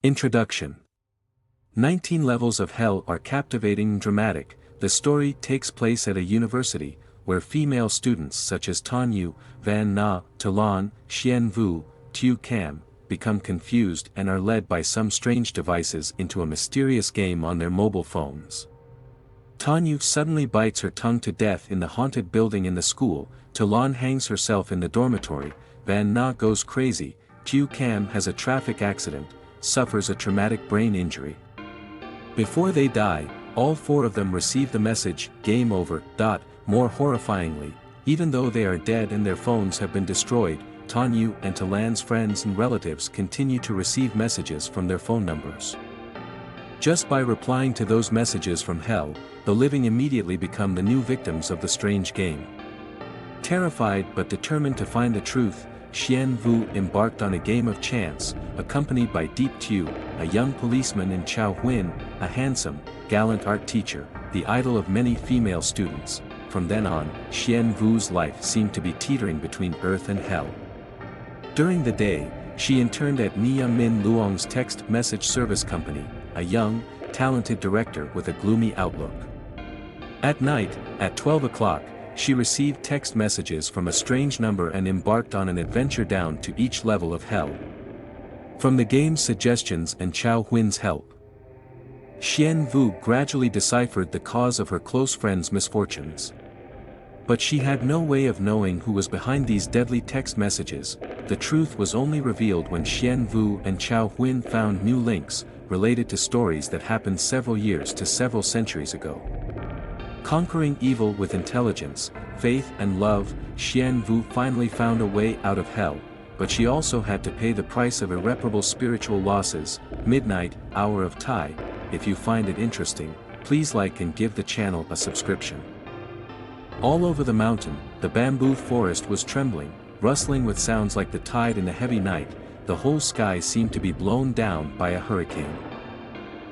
Introduction. 19 levels of hell are captivating and dramatic. The story takes place at a university, where female students such as Tan Yu, Van Na, Talan, Xian Vu, Tu Cam, become confused and are led by some strange devices into a mysterious game on their mobile phones. Tan Yu suddenly bites her tongue to death in the haunted building in the school, Talan hangs herself in the dormitory, Van Na goes crazy, Tu Cam has a traffic accident, suffers a traumatic brain injury. Before they die, all four of them receive the message, "Game over." More horrifyingly, even though they are dead and their phones have been destroyed, Tan Yu and Talan's friends and relatives continue to receive messages from their phone numbers. Just by replying to those messages from hell, the living immediately become the new victims of the strange game. Terrified but determined to find the truth, Xian Vu embarked on a game of chance, accompanied by Deep Tu, a young policeman, and Chao Huin, a handsome, gallant art teacher, the idol of many female students. From then on, Xian Vu's life seemed to be teetering between earth and hell. During the day, she interned at Nia Min Luong's text message service company, a young, talented director with a gloomy outlook. At night, at 12 o'clock, she received text messages from a strange number and embarked on an adventure down to each level of hell. From the game's suggestions and Chao Huin's help, Xian Vu gradually deciphered the cause of her close friend's misfortunes. But she had no way of knowing who was behind these deadly text messages. The truth was only revealed when Xian Vu and Chao Huin found new links, related to stories that happened several years to several centuries ago. Conquering evil with intelligence, faith and love, Xian Vu finally found a way out of hell, but she also had to pay the price of irreparable spiritual losses. Midnight, Hour of Tai. If you find it interesting, please like and give the channel a subscription. All over the mountain, the bamboo forest was trembling, rustling with sounds like the tide in a heavy night. The whole sky seemed to be blown down by a hurricane.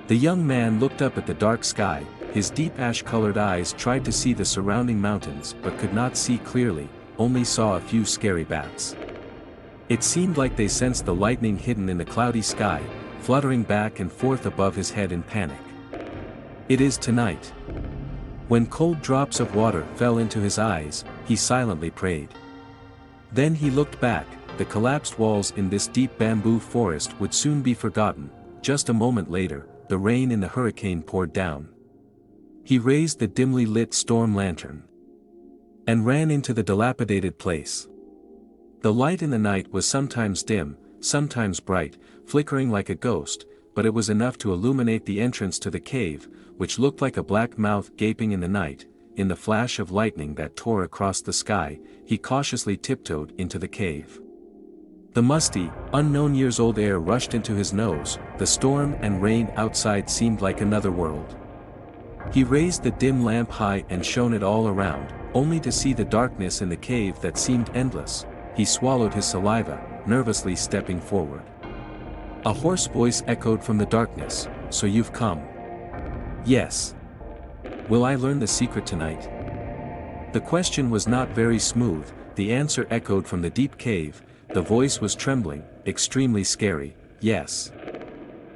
The young man looked up at the dark sky, his deep ash-colored eyes tried to see the surrounding mountains but could not see clearly, only saw a few scary bats. It seemed like they sensed the lightning hidden in the cloudy sky, fluttering back and forth above his head in panic. It is tonight. When cold drops of water fell into his eyes, he silently prayed. Then he looked back. The collapsed walls in this deep bamboo forest would soon be forgotten. Just a moment later, the rain in the hurricane poured down. He raised the dimly lit storm lantern and ran into the dilapidated place. The light in the night was sometimes dim, sometimes bright, flickering like a ghost, but it was enough to illuminate the entrance to the cave, which looked like a black mouth gaping in the night. In the flash of lightning that tore across the sky, he cautiously tiptoed into the cave. The musty, unknown years-old air rushed into his nose, the storm and rain outside seemed like another world. He raised the dim lamp high and shone it all around, only to see the darkness in the cave that seemed endless. He swallowed his saliva, nervously stepping forward. A hoarse voice echoed from the darkness, "So you've come?" "Yes." "Will I learn the secret tonight?" The question was not very smooth. The answer echoed from the deep cave. The voice was trembling, extremely scary. "Yes.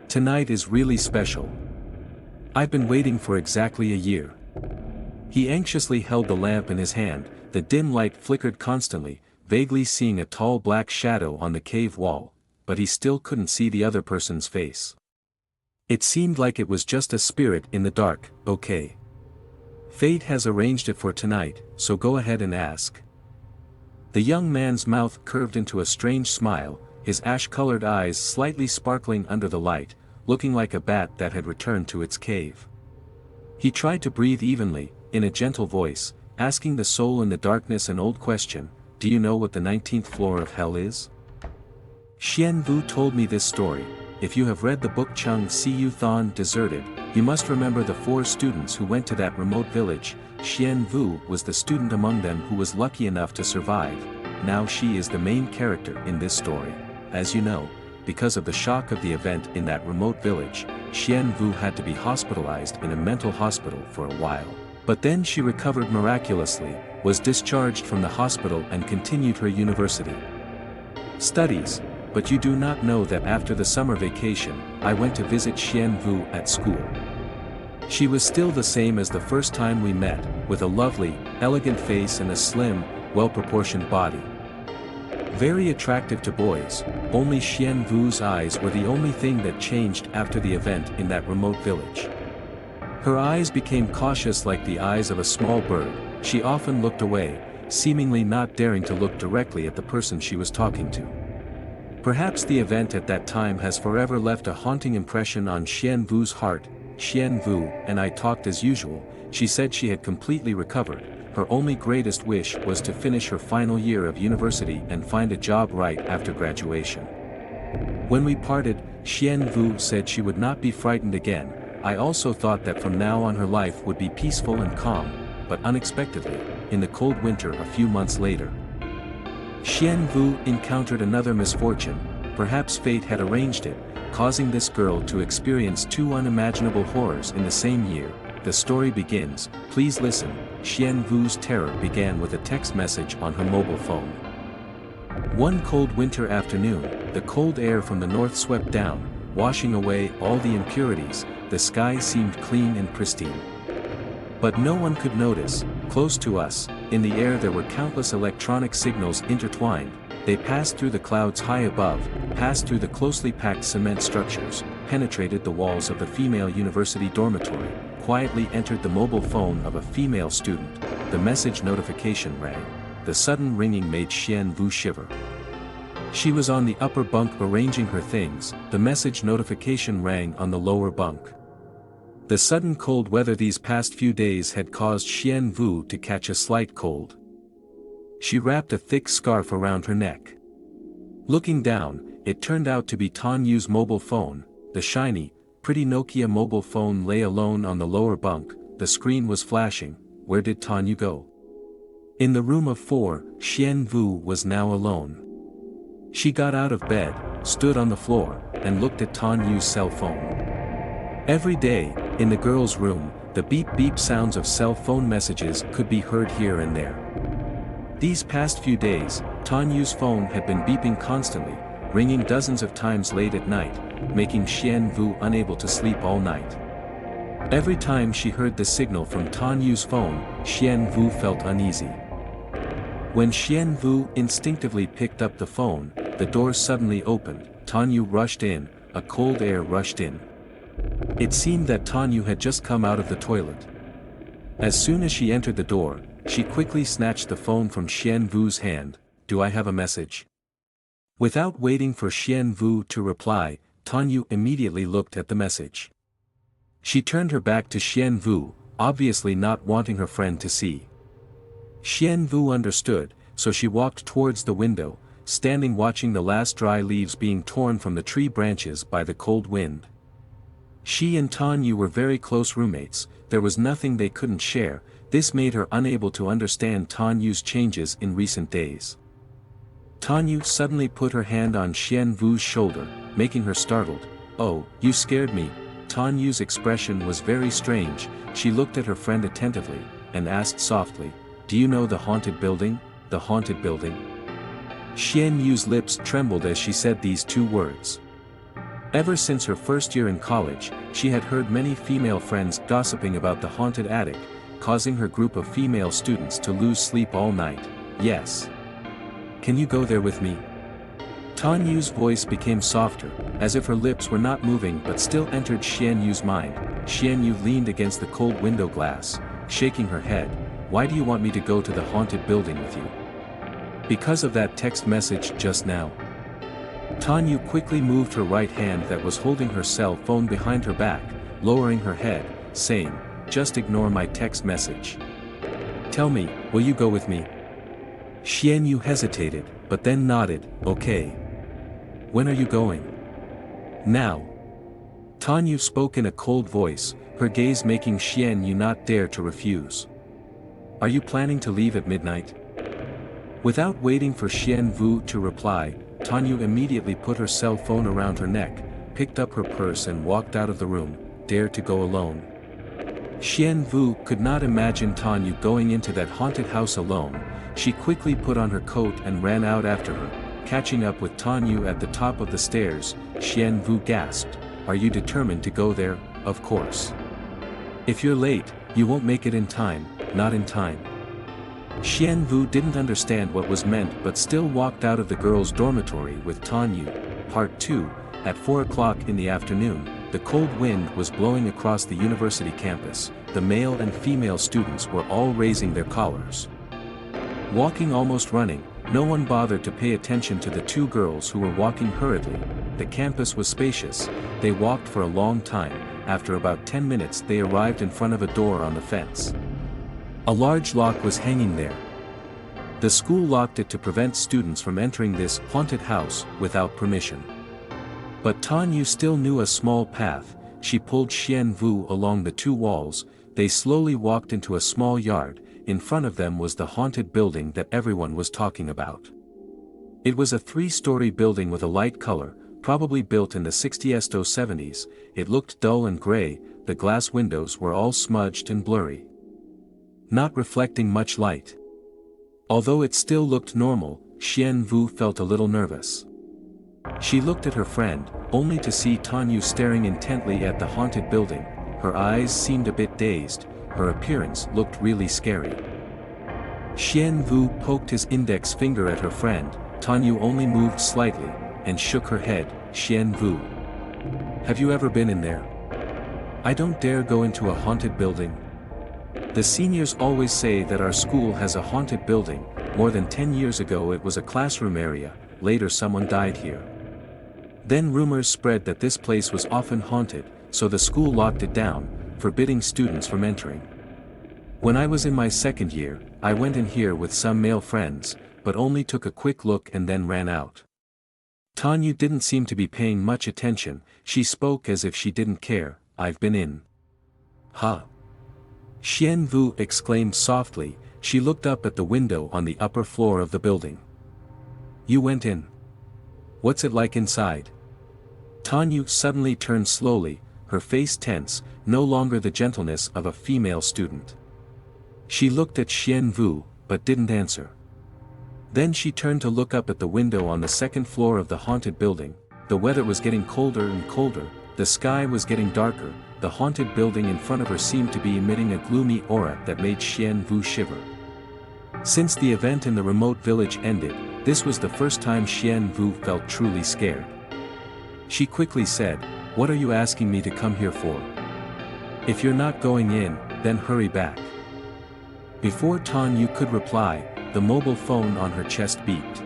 Tonight is really special. I've been waiting for exactly a year." He anxiously held the lamp in his hand. The dim light flickered constantly, vaguely seeing a tall black shadow on the cave wall, but he still couldn't see the other person's face. It seemed like it was just a spirit in the dark. "Okay. Fate has arranged it for tonight, so go ahead and ask." The young man's mouth curved into a strange smile, his ash-colored eyes slightly sparkling under the light, looking like a bat that had returned to its cave. He tried to breathe evenly, in a gentle voice, asking the soul in the darkness an old question: "Do you know what the 19th floor of hell is?" Xian Vu told me this story. If you have read the book Chung Siu Thon Deserted, you must remember the 4 students who went to that remote village. Xian Vu was the student among them who was lucky enough to survive. Now she is the main character in this story. As you know, because of the shock of the event in that remote village, Xian Vu had to be hospitalized in a mental hospital for a while. But then she recovered miraculously, was discharged from the hospital and continued her university studies. but you do not know that after the summer vacation, I went to visit Xian Vu at school. She was still the same as the first time we met, with a lovely, elegant face and a slim, well-proportioned body. Very attractive to boys, only Xian Vu's eyes were the only thing that changed after the event in that remote village. Her eyes became cautious like the eyes of a small bird. She often looked away, seemingly not daring to look directly at the person she was talking to. Perhaps the event at that time has forever left a haunting impression on Xian Vu's heart. Xian Vu and I talked as usual. She said she had completely recovered. Her only greatest wish was to finish her final year of university and find a job right after graduation. When we parted, Xian Vu said she would not be frightened again. I also thought that from now on her life would be peaceful and calm, but unexpectedly, in the cold winter a few months later, Xian Vu encountered another misfortune. Perhaps fate had arranged it, causing this girl to experience two unimaginable horrors in the same year. The story begins. Please listen. Xian Vu's terror began with a text message on her mobile phone. One cold winter afternoon, the cold air from the north swept down, washing away all the impurities. The sky seemed clean and pristine. But no one could notice. Close to us, in the air there were countless electronic signals intertwined. They passed through the clouds high above, passed through the closely packed cement structures, penetrated the walls of the female university dormitory, quietly entered the mobile phone of a female student. The message notification rang. The sudden ringing made Xian Vu shiver. She was on the upper bunk arranging her things. The message notification rang on the lower bunk. The sudden cold weather these past few days had caused Xian Vu to catch a slight cold. She wrapped a thick scarf around her neck. Looking down, it turned out to be Tan Yu's mobile phone. The shiny, pretty Nokia mobile phone lay alone on the lower bunk. The screen was flashing. Where did Tan Yu go? In the room of 4, Xian Vu was now alone. She got out of bed, stood on the floor, and looked at Tan Yu's cell phone. Every day, in the girl's room, the beep-beep sounds of cell phone messages could be heard here and there. These past few days, Tan Yu's phone had been beeping constantly, ringing dozens of times late at night, making Xian Vu unable to sleep all night. Every time she heard the signal from Tan Yu's phone, Xian Vu felt uneasy. When Xian Vu instinctively picked up the phone, the door suddenly opened. Tan Yu rushed in. A cold air rushed in. It seemed that Tan Yu had just come out of the toilet. As soon as she entered the door, she quickly snatched the phone from Xian Vu's hand. Do I have a message? Without waiting for Xian Vu to reply, Tan Yu immediately looked at the message. She turned her back to Xian Vu, obviously not wanting her friend to see. Xian Vu understood, so she walked towards the window, standing watching the last dry leaves being torn from the tree branches by the cold wind. She and Tan Yu were very close roommates. There was nothing they couldn't share. This made her unable to understand Tan Yu's changes in recent days. Tan Yu suddenly put her hand on Xian Vu's shoulder, making her startled. Oh, you scared me. Tan Yu's expression was very strange. She looked at her friend attentively, and asked softly, do you know the haunted building? The haunted building? Xian Yu's lips trembled as she said these two words. Ever since her first year in college, she had heard many female friends gossiping about the haunted attic, causing her group of female students to lose sleep all night. Yes. Can you go there with me? Tan Yu's voice became softer, as if her lips were not moving but still entered Xian Yu's mind. Xian Yu leaned against the cold window glass, shaking her head. Why do you want me to go to the haunted building with you? Because of that text message just now. Tan Yu quickly moved her right hand that was holding her cell phone behind her back, lowering her head, saying, just ignore my text message. Tell me, will you go with me? Xian Yu hesitated, but then nodded. Okay. When are you going? Now. Tan Yu spoke in a cold voice, her gaze making Xian Yu not dare to refuse. Are you planning to leave at midnight? Without waiting for Xian Vu to reply, Tan Yu immediately put her cell phone around her neck, picked up her purse and walked out of the room. Dared to go alone. Xian Vu could not imagine Tan Yu going into that haunted house alone. She quickly put on her coat and ran out after her, catching up with Tanyu at the top of the stairs, Xian Vu gasped, "Are you determined to go there?" "Of course. If you're late, you won't make it in time." "Not in time." Xian Vu didn't understand what was meant but still walked out of the girls' dormitory with Tanyu. Part 2, at 4 o'clock in the afternoon, the cold wind was blowing across the university campus. The male and female students were all raising their collars. Walking, almost running, no one bothered to pay attention to the two girls who were walking hurriedly. The campus was spacious. They walked for a long time. After about 10 minutes they arrived in front of a door on the fence. A large lock was hanging there. The school locked it to prevent students from entering this haunted house without permission. But Tanyu still knew a small path. She pulled Xian Vu along the two walls. They slowly walked into a small yard. In front of them was the haunted building that everyone was talking about. It was a 3-story building with a light color, probably built in the 60s to 70s. It looked dull and gray. The glass windows were all smudged and blurry, not reflecting much light. Although it still looked normal, Xian Vu felt a little nervous. She looked at her friend, only to see Tanyu staring intently at the haunted building. Her eyes seemed a bit dazed. Her appearance looked really scary. Xian Vu poked his index finger at her friend. Tanyu only moved slightly, and shook her head. "Xian Vu, have you ever been in there?" "I don't dare go into a haunted building. The seniors always say that our school has a haunted building. More than 10 years ago it was a classroom area, later someone died here. Then rumors spread that this place was often haunted, so the school locked it down, forbidding students from entering. When I was in my second year, I went in here with some male friends, but only took a quick look and then ran out." Tanyu didn't seem to be paying much attention. She spoke as if she didn't care. "I've been in." "Huh?" Xian Vu exclaimed softly. She looked up at the window on the upper floor of the building. "You went in? What's it like inside?" Tanyu suddenly turned slowly, her face tense, no longer the gentleness of a female student. She looked at Xian Vu, but didn't answer. Then she turned to look up at the window on the second floor of the haunted building. The weather was getting colder and colder, the sky was getting darker. The haunted building in front of her seemed to be emitting a gloomy aura that made Xian Vu shiver. Since the event in the remote village ended, this was the first time Xian Vu felt truly scared. She quickly said, "What are you asking me to come here for? If you're not going in, then hurry back." Before Tanyu could reply, the mobile phone on her chest beeped.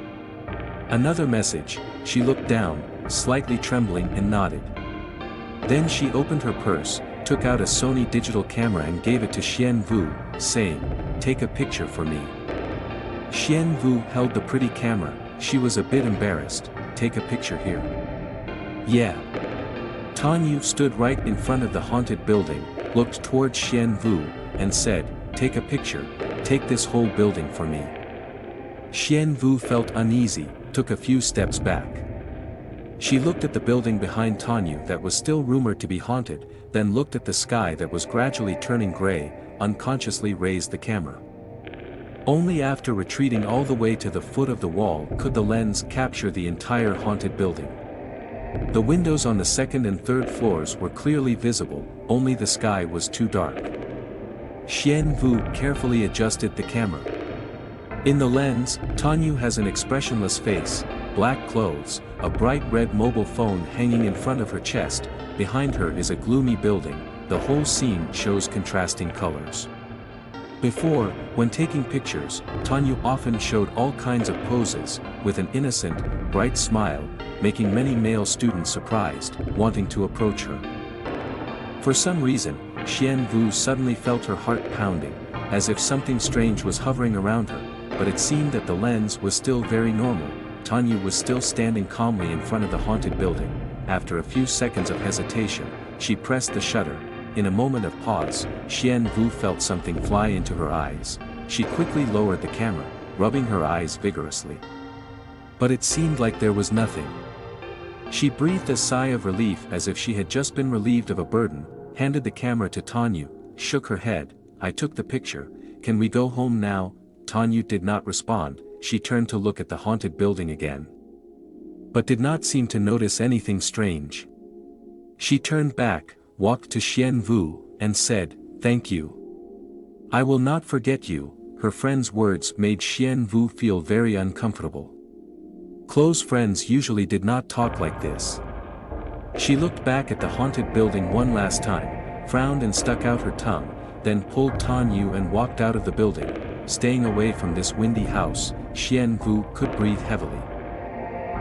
Another message. She looked down, slightly trembling, and nodded. Then she opened her purse, took out a Sony digital camera and gave it to Xian Vu, saying, "Take a picture for me." Xian Vu held the pretty camera. She was a bit embarrassed. "Take a picture here?" "Yeah." Tanyu stood right in front of the haunted building, looked towards Xian Vu, and said, "Take a picture, take this whole building for me." Xian Vu felt uneasy, took a few steps back. She looked at the building behind Tanyu that was still rumored to be haunted, then looked at the sky that was gradually turning gray, unconsciously raised the camera. Only after retreating all the way to the foot of the wall could the lens capture the entire haunted building. The windows on the second and third floors were clearly visible, only the sky was too dark. Xian Vu carefully adjusted the camera. In the lens, Tanyu has an expressionless face, black clothes, a bright red mobile phone hanging in front of her chest. Behind her is a gloomy building. The whole scene shows contrasting colors. Before, when taking pictures, Tanyu often showed all kinds of poses, with an innocent, bright smile, making many male students surprised, wanting to approach her. For some reason, Xian Vu suddenly felt her heart pounding, as if something strange was hovering around her, but it seemed that the lens was still very normal. Tanyu was still standing calmly in front of the haunted building. After a few seconds of hesitation, she pressed the shutter. In a moment of pause, Xian Vu felt something fly into her eyes. She quickly lowered the camera, rubbing her eyes vigorously. But it seemed like there was nothing. She breathed a sigh of relief as if she had just been relieved of a burden, handed the camera to Tanyu, shook her head. "I took the picture, can we go home now?" Tanyu did not respond. She turned to look at the haunted building again. but did not seem to notice anything strange. She turned back, walked to Xian Vu, and said, "Thank you. I will not forget you." Her friend's words made Xian Vu feel very uncomfortable. Close friends usually did not talk like this. She looked back at the haunted building one last time, frowned and stuck out her tongue, then pulled Tan Yu and walked out of the building. Staying away from this windy house, Xian Vu could breathe heavily.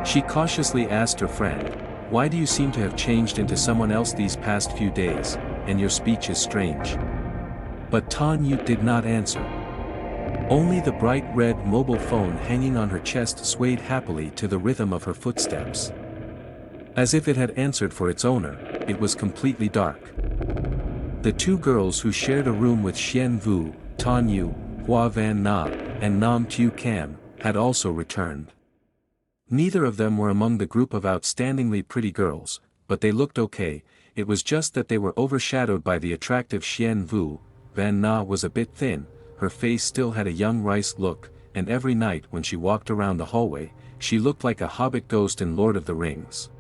She cautiously asked her friend, "Why do you seem to have changed into someone else these past few days, and your speech is strange?" But Tan Yu did not answer. Only the bright red mobile phone hanging on her chest swayed happily to the rhythm of her footsteps. As if it had answered for its owner, it was completely dark. The two girls who shared a room with Xian Vu, Tan Yu, Hua Van Na, and Nam Tu Cam, had also returned. Neither of them were among the group of outstandingly pretty girls, but they looked okay. It was just that they were overshadowed by the attractive Xian Vu. Van Na was a bit thin, her face still had a young rice look, and every night when she walked around the hallway, she looked like a hobbit ghost in Lord of the Rings.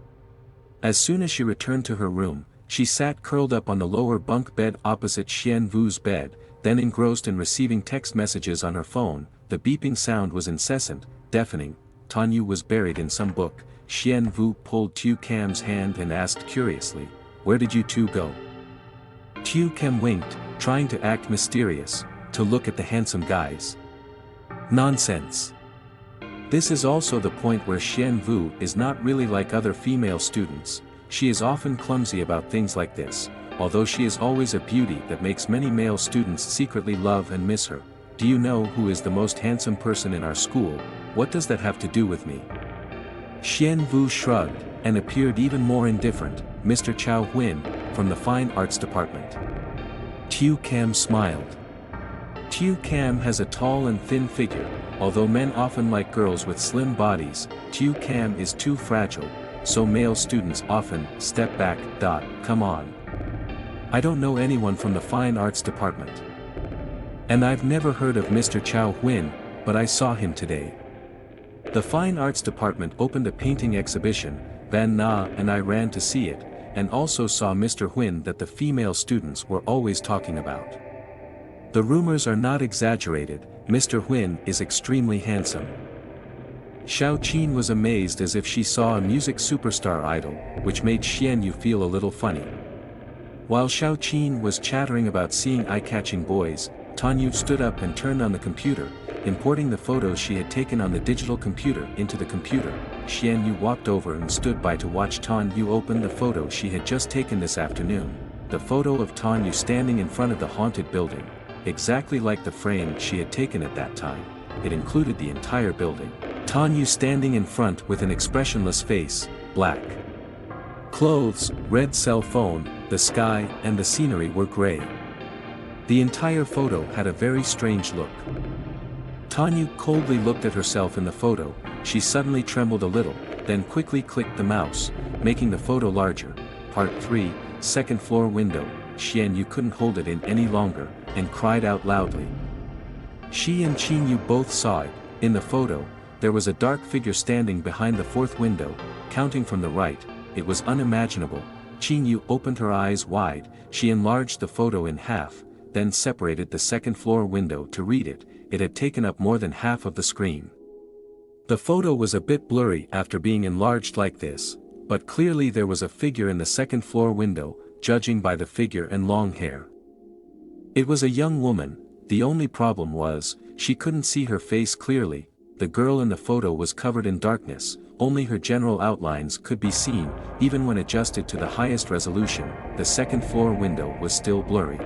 As soon as she returned to her room, she sat curled up on the lower bunk bed opposite Xian Vu's bed, then engrossed in receiving text messages on her phone. The beeping sound was incessant, deafening. Tan Yu was buried in some book. Xian Vu pulled Tu Cam's hand and asked curiously, "Where did you two go?" Tu Cam winked, trying to act mysterious, "To look at the handsome guys." Nonsense. This is also the point where Xian Vu is not really like other female students. She is often clumsy about things like this, although she is always a beauty that makes many male students secretly love and miss her. "Do you know who is the most handsome person in our school? What does that have to do with me?" Xian Vu shrugged, and appeared even more indifferent. "Mr. Chao Huin, from the Fine Arts Department." Tu Cam smiled. Tu Cam has a tall and thin figure, although men often like girls with slim bodies. Tu Cam is too fragile, so male students often step back. Come on. I don't know anyone from the Fine Arts Department. And I've never heard of Mr. Chao Huin, but I saw him today. The Fine Arts Department opened a painting exhibition. Van Na and I ran to see it, and also saw Mr. Huin that the female students were always talking about. The rumors are not exaggerated. Mr. Huin is extremely handsome. Xiao Qin was amazed as if she saw a music superstar idol, which made Xian Yu feel a little funny. While Xiao Qin was chattering about seeing eye-catching boys, Tan Yu stood up and turned on the computer, importing the photos she had taken on the digital computer into the computer. Xian Yu walked over and stood by to watch Tan Yu open the photo she had just taken this afternoon. The photo of Tan Yu standing in front of the haunted building. Exactly like the frame she had taken at that time. It included the entire building. Tan Yu standing in front with an expressionless face, black clothes, red cell phone, the sky and the scenery were gray. The entire photo had a very strange look. Tan Yu coldly looked at herself in the photo. She suddenly trembled a little, then quickly clicked the mouse, making the photo larger. Part 3, second floor window. Xian Yu couldn't hold it in any longer, and cried out loudly. She and Qin Yu both saw it. In the photo, there was a dark figure standing behind the fourth window, counting from the right. It was unimaginable. Qin Yu opened her eyes wide. She enlarged the photo in half, then separated the second floor window to read it. It had taken up more than half of the screen. The photo was a bit blurry after being enlarged like this, but clearly there was a figure in the second floor window, judging by the figure and long hair. It was a young woman. The only problem was, she couldn't see her face clearly. The girl in the photo was covered in darkness, only her general outlines could be seen. Even when adjusted to the highest resolution, the second floor window was still blurry.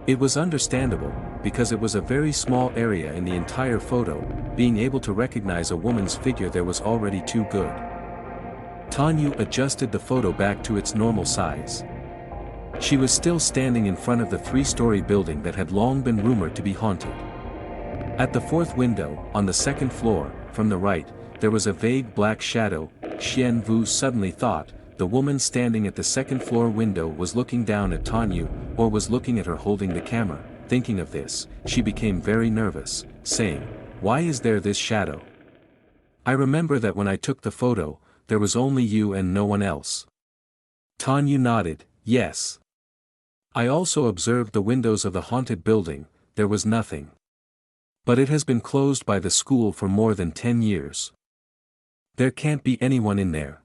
It was understandable, because it was a very small area in the entire photo. Being able to recognize a woman's figure there was already too good. Tan Yu adjusted the photo back to its normal size. She was still standing in front of the three-story building that had long been rumored to be haunted. At the fourth window, on the second floor, from the right, there was a vague black shadow. Xian Vu suddenly thought, the woman standing at the second floor window was looking down at Tan Yu, or was looking at her holding the camera. Thinking of this, she became very nervous, saying, "Why is there this shadow? I remember that when I took the photo, there was only you and no one else. Tanyu nodded, yes. I also observed the windows of the haunted building, there was nothing. But it has been closed by the school for more than 10 years. There can't be anyone in there.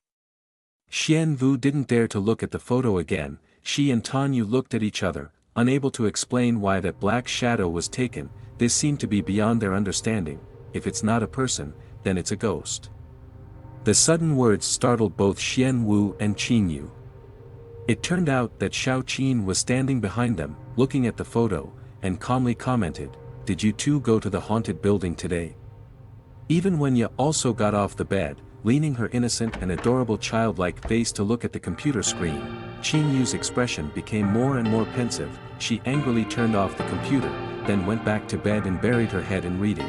Xian Vu didn't dare to look at the photo again. She and Tanyu looked at each other, unable to explain why that black shadow was taken. This seemed to be beyond their understanding. If it's not a person, then it's a ghost. The sudden words startled both Xian Wu and Qin Yu. It turned out that Xiao Qin was standing behind them, looking at the photo, and calmly commented, "Did you two go to the haunted building today?" Even when Ya also got off the bed, leaning her innocent and adorable childlike face to look at the computer screen, Qin Yu's expression became more and more pensive. She angrily turned off the computer, then went back to bed and buried her head in reading.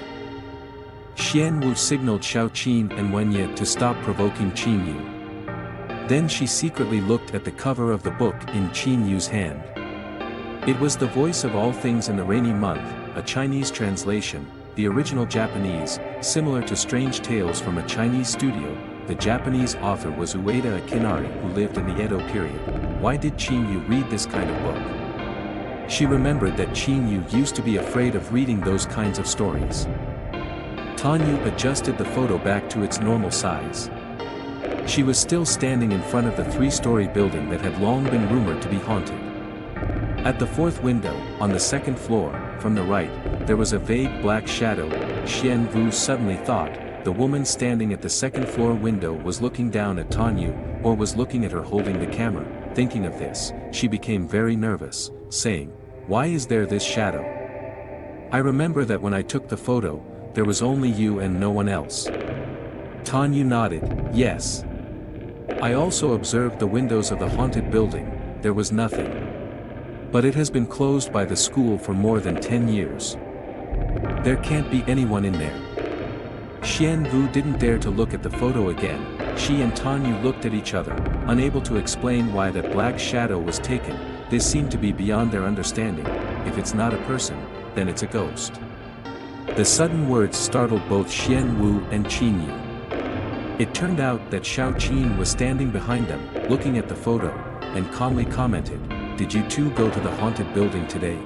Xian Wu signaled Xiao Qin and Wen Ye to stop provoking Qin Yu. Then she secretly looked at the cover of the book in Qin Yu's hand. It was The Voice of All Things in the Rainy Month, a Chinese translation, the original Japanese, similar to Strange Tales from a Chinese studio. The Japanese author was Ueda Akinari, who lived in the Edo period. Why did Qin Yu read this kind of book? She remembered that Qin Yu used to be afraid of reading those kinds of stories. Tanyu adjusted the photo back to its normal size. She was still standing in front of the 3-story building that had long been rumored to be haunted. At the 4th window, on the 2nd floor, from the right, there was a vague black shadow. Xian Vu suddenly thought, the woman standing at the 2nd floor window was looking down at Tanyu, or was looking at her holding the camera. Thinking of this, she became very nervous, saying, "Why is there this shadow? I remember that when I took the photo, there was only you and no one else." Tanyu nodded, yes. I also observed the windows of the haunted building, there was nothing. But it has been closed by the school for more than 10 years. There can't be anyone in there. Xian Vu didn't dare to look at the photo again. She and Tanyu looked at each other, unable to explain why that black shadow was taken. This seemed to be beyond their understanding. If it's not a person, then it's a ghost. The sudden words startled both Xian Wu and Qin Yu. It turned out that Xiao Qin was standing behind them, looking at the photo, and calmly commented, "Did you two go to the haunted building today?"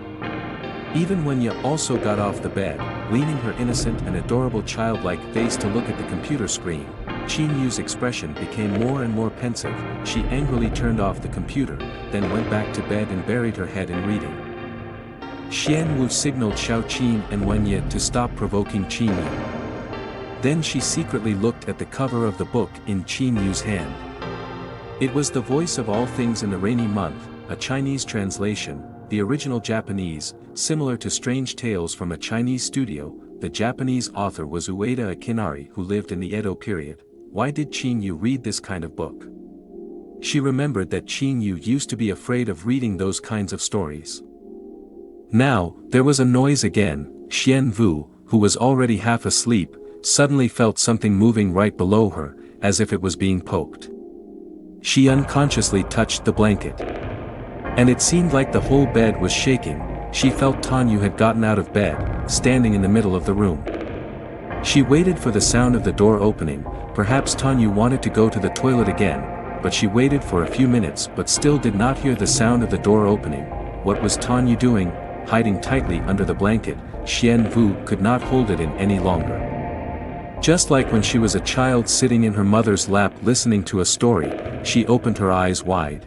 Even when Ya also got off the bed, leaning her innocent and adorable childlike face to look at the computer screen, Qin Yu's expression became more and more pensive. She angrily turned off the computer, then went back to bed and buried her head in reading. Xian Wu signaled Xiao Qin and Wen Ye to stop provoking Qin Yu. Then she secretly looked at the cover of the book in Qin Yu's hand. It was The Voice of All Things in the Rainy Month, a Chinese translation, the original Japanese, similar to Strange Tales from a Chinese studio. The Japanese author was Ueda Akinari, who lived in the Edo period. Why did Qin Yu read this kind of book? She remembered that Qin Yu used to be afraid of reading those kinds of stories. Now, there was a noise again. Xian Vu, who was already half asleep, suddenly felt something moving right below her, as if it was being poked. She unconsciously touched the blanket. And it seemed like the whole bed was shaking. She felt Tanyu had gotten out of bed, standing in the middle of the room. She waited for the sound of the door opening. Perhaps Tanyu wanted to go to the toilet again, but she waited for a few minutes but still did not hear the sound of the door opening. What was Tanyu doing? Hiding tightly under the blanket. Xian Vu could not hold it in any longer. Just like when she was a child sitting in her mother's lap listening to a story, she opened her eyes wide.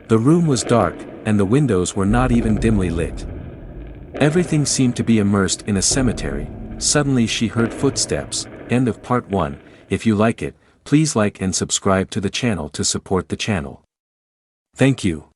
The room was dark, and the windows were not even dimly lit. Everything seemed to be immersed in a cemetery. Suddenly she heard footsteps. End of part 1. If you like it, please like and subscribe to the channel to support the channel. Thank you.